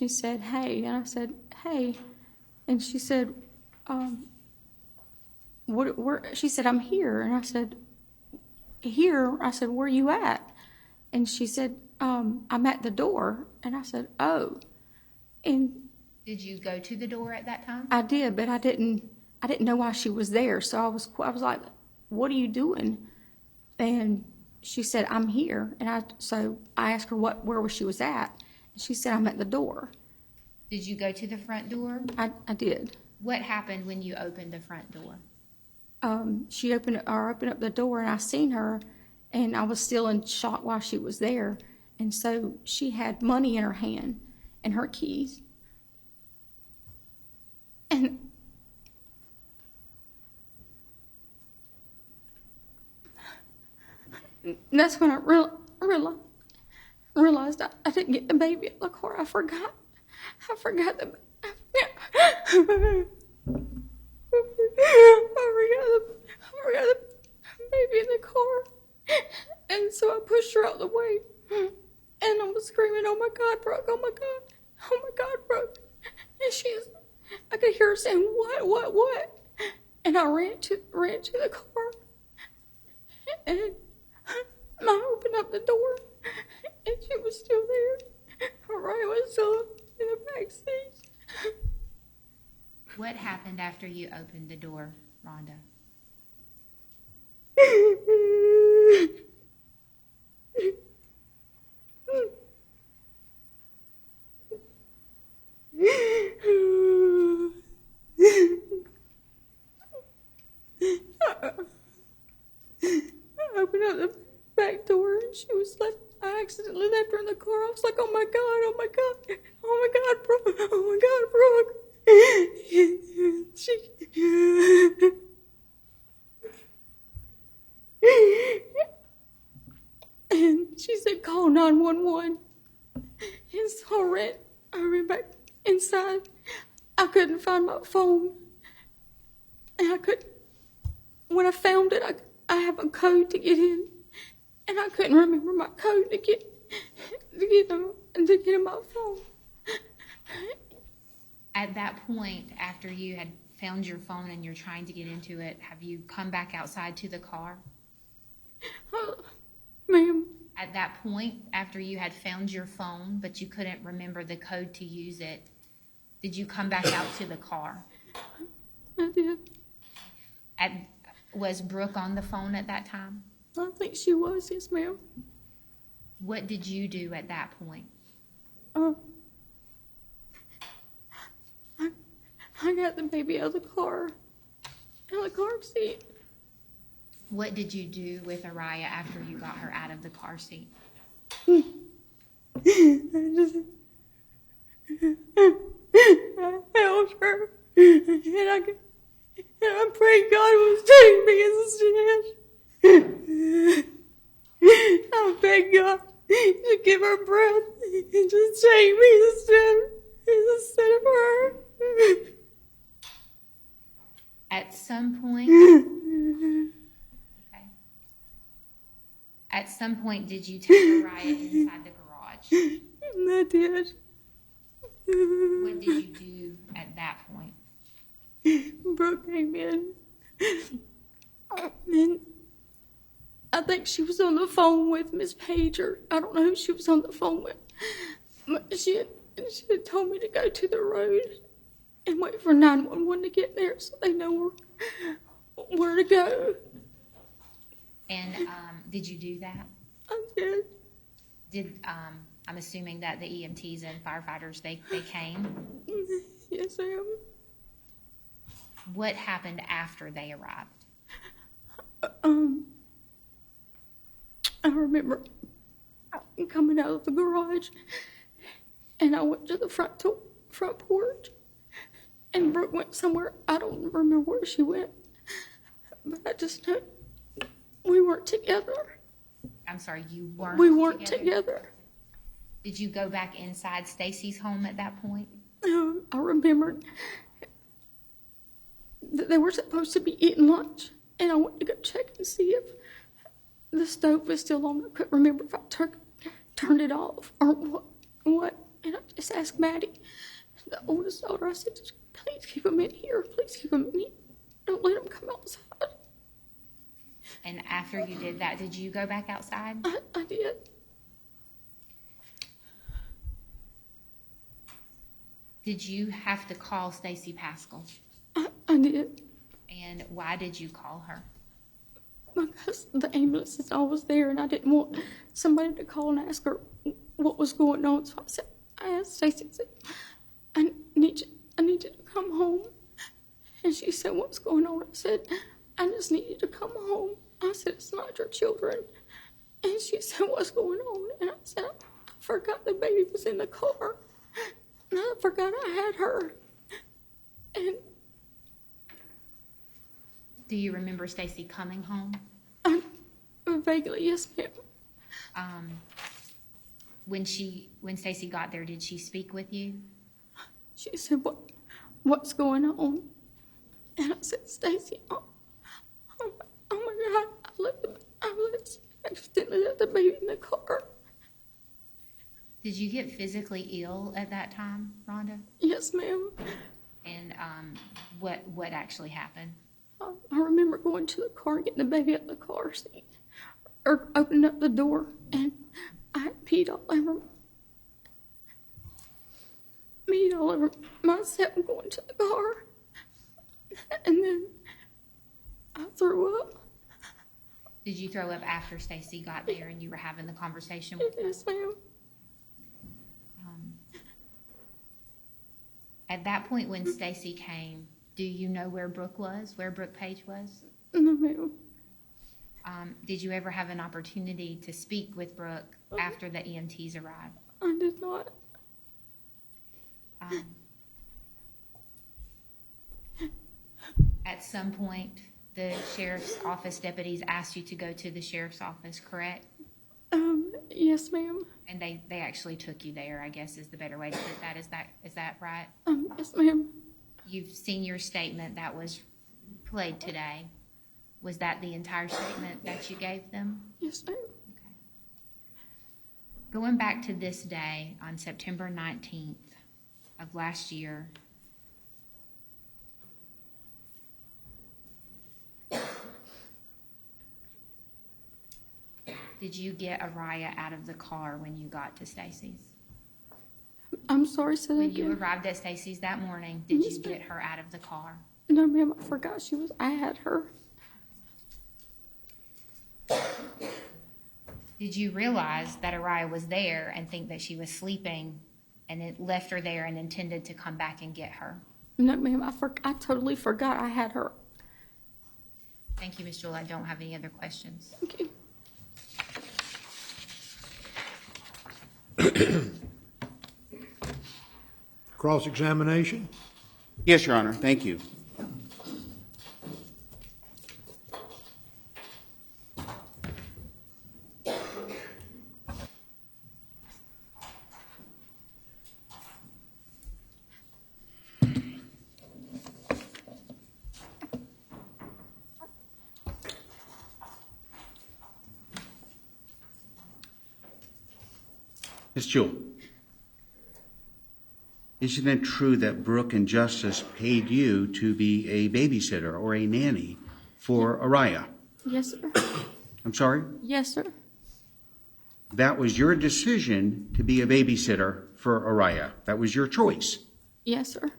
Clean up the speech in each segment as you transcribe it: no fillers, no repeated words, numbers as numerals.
she said, "Hey," and I said, "Hey," and she said, where? She said, "I'm here," and I said, "Here?" I said, "Where are you at?" And she said, "I'm at the door," and I said, "Oh," and did you go to the door at that time? I did, but I didn't know why she was there, so I was like, "What are you doing?" And she said, "I'm here," and so I asked her where she was at, and she said, "I'm at the door." Did you go to the front door? I did. What happened when you opened the front door? She opened up the door, and I seen her, and I was still in shock while she was there, and so she had money in her hand and her keys, and that's when I realized I didn't get the baby in the car. I forgot the baby in the car. And so I pushed her out the way. And I was screaming, "Oh my God, Brooke, oh my God, oh my God, Brooke." And I could hear her saying, what? And I ran to the car. And I opened up the door, and she was still there. Ariya was still in the back seat. What happened after you opened the door, Rhonda? I opened up the back door, and she was left. I accidentally left her in the car. I was like, "Oh my God, oh my God, oh my God, Brooke, oh my God, Brooke." And she said, "Call 911. And so I ran back inside. I couldn't find my phone. And when I found it, I have a code to get in. And I couldn't remember my code to get in my phone. At that point, after you had found your phone and you're trying to get into it, have you come back outside to the car? Ma'am. At that point, after you had found your phone, but you couldn't remember the code to use it, did you come back out to the car? I did. Was Brooke on the phone at that time? I think she was, yes, ma'am. What did you do at that point? I got the baby out of the car seat. What did you do with Ariya after you got her out of the car seat? I held her, and I prayed God would take me instead. I begged God to give her breath and just take me instead of her. At some point, did you take Ariya inside the garage? I did. What did you do at that point? Brooke came in, and I think she was on the phone with Miss Pager. I don't know who she was on the phone with, but she had told me to go to the road and wait for 911 to get there so they know where to go. And did you do that? I did. I'm assuming that the EMTs and firefighters, they came? Yes, ma'am. What happened after they arrived? I remember coming out of the garage, and I went to the front porch, and Brooke went somewhere. I don't remember where she went, but I just know we weren't together. I'm sorry, you weren't We weren't together. Did you go back inside Stacy's home at that point? I remembered that they were supposed to be eating lunch, and I went to go check and see if the stove was still on. I couldn't remember if I turned it off or what. And I just asked Maddie, the oldest daughter, I said, please keep him in here. Please keep him in here. Don't let him come outside. And after you did that, did you go back outside? I did. Did you have to call Stacy Pascal? I did. And why did you call her? Because the ambulance is always there, and I didn't want somebody to call and ask her what was going on. So I asked Stacy, I said, I need you to come home. And she said, what's going on? I said, I just need you to come home. I said, it's not your children. And she said, what's going on? And I said, I forgot the baby was in the car. And I forgot I had her. And do you remember Stacy coming home? Vaguely, yes, ma'am. When Stacy got there, did she speak with you? She said, what's going on? And I said, Stacy, oh my God, I accidentally left the baby in the car. Did you get physically ill at that time, Rhonda? Yes, ma'am. And what actually happened? I remember going to the car and getting the baby out of the car seat, or opening up the door, and I had peed all over myself going to the car, and then I threw up. Did you throw up after Stacy got there and you were having the conversation with her? Yes, ma'am. At that point when Stacy came, do you know where Brooke was, where Brooke Page was? No, ma'am. Did you ever have an opportunity to speak with Brooke after the EMTs arrived? I did not. At some point, the sheriff's office deputies asked you to go to the sheriff's office, correct? Yes, ma'am. And they actually took you there, I guess is the better way to put that. Is that right? Yes, ma'am. You've seen your statement that was played today. Was that the entire statement that you gave them? Yes, ma'am. Okay. Going back to this day, on September 19th of last year, did you get Ariya out of the car when you got to Stacy's? I'm sorry, say that When again. you arrived at Stacy's that morning, did you get her out of the car? No, ma'am, I forgot I had her. Did you realize that Ariya was there and think that she was sleeping and it left her there and intended to come back and get her? No, ma'am, I totally forgot I had her. Thank you, Ms. Jewell. I don't have any other questions. Thank you. Cross-examination? Yes, Your Honor. Thank you. Ms. Jewell, isn't it true that Brooke and Justice paid you to be a babysitter or a nanny for Ariya? Yes, sir. I'm sorry? Yes, sir. That was your decision to be a babysitter for Ariya. That was your choice. Yes, sir.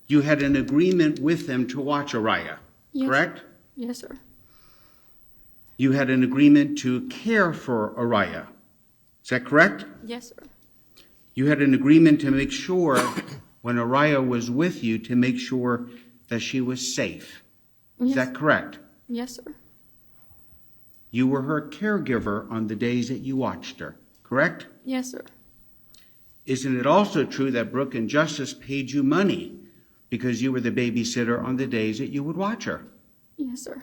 You had an agreement with them to watch Ariya, Yes. correct? Yes, sir. You had an agreement to care for Ariya. Is that correct? Yes, sir. You had an agreement to make sure, when Ariya was with you, to make sure that she was safe. Is Yes. that correct? Yes, sir. You were her caregiver on the days that you watched her, correct? Yes, sir. Isn't it also true that Brooke and Justice paid you money because you were the babysitter on the days that you would watch her? Yes, sir.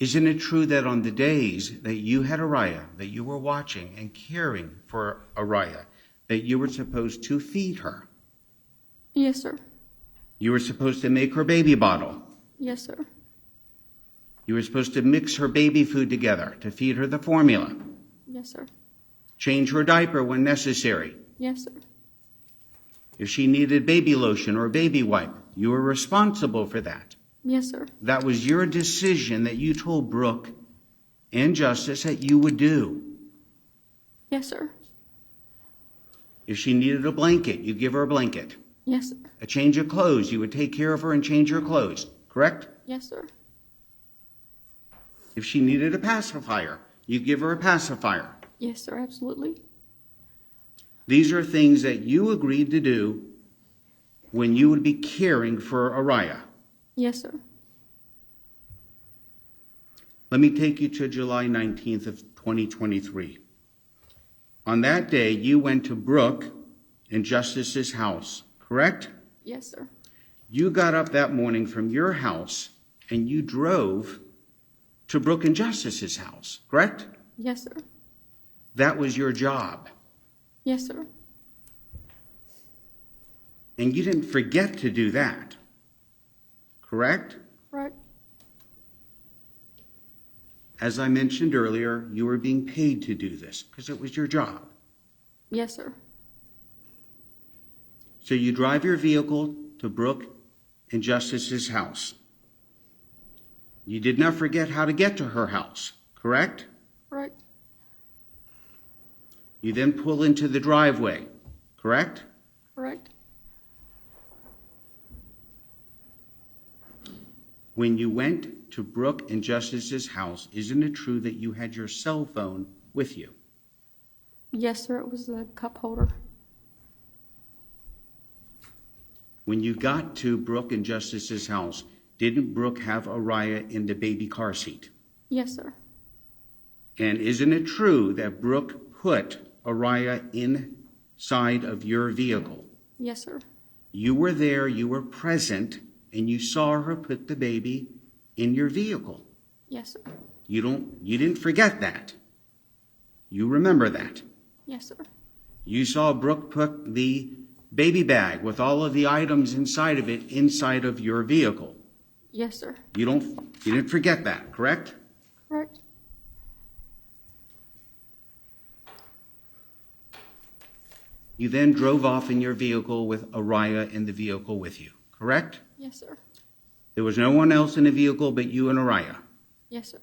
Isn't it true that on the days that you had Ariya, that you were watching and caring for Ariya, that you were supposed to feed her? Yes, sir. You were supposed to make her baby bottle. Yes, sir. You were supposed to mix her baby food together to feed her the formula. Yes, sir. change her diaper when necessary. Yes, sir. If she needed baby lotion or baby wipe, you were responsible for that. Yes, sir. That was your decision that you told Brooke and Justice that you would do. Yes, sir. If she needed a blanket, you give her a blanket. Yes, sir. A change of clothes, you would take care of her and change her clothes, correct? Yes, sir. If she needed a pacifier, you give her a pacifier. Yes, sir, absolutely. These are things that you agreed to do when you would be caring for Ariya. Yes, sir. Let me take you to July 19th of 2023. On that day, you went to Brooke and Justice's house, correct? Yes, sir. You got up that morning from your house and you drove to Brooke and Justice's house, correct? Yes, sir. That was your job. Yes, sir. And you didn't forget to do that, correct? Right. As I mentioned earlier, you were being paid to do this because it was your job. Yes, sir. So you drive your vehicle to Brooke and Justice's house. You did not forget how to get to her house, correct? Right. You then pull into the driveway, correct? Correct. When you went to Brooke and Justice's house, isn't it true that you had your cell phone with you? Yes, sir, it was the cup holder. When you got to Brooke and Justice's house, didn't Brooke have Ariya in the baby car seat? Yes, sir. And isn't it true that Brooke put Ariya inside of your vehicle? Yes, sir. You were there, you were present, and you saw her put the baby in your vehicle. Yes, sir. You didn't forget that. You remember that. Yes, sir. You saw Brooke put the baby bag with all of the items inside of it inside of your vehicle. Yes, sir. You didn't forget that, correct? Correct. You then drove off in your vehicle with Ariya in the vehicle with you, correct? Yes, sir. There was no one else in the vehicle but you and Ariya. Yes, sir.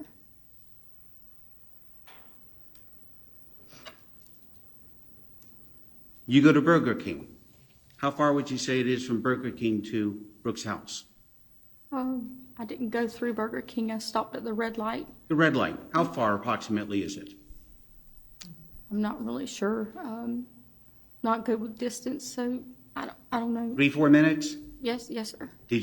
You go to Burger King. How far would you say it is from Burger King to Brooke's house? I didn't go through Burger King. I stopped at the red light. The red light. How far approximately is it? I'm not really sure. Not good with distance, so I don't know. 3-4 minutes? Yes, yes, sir. Did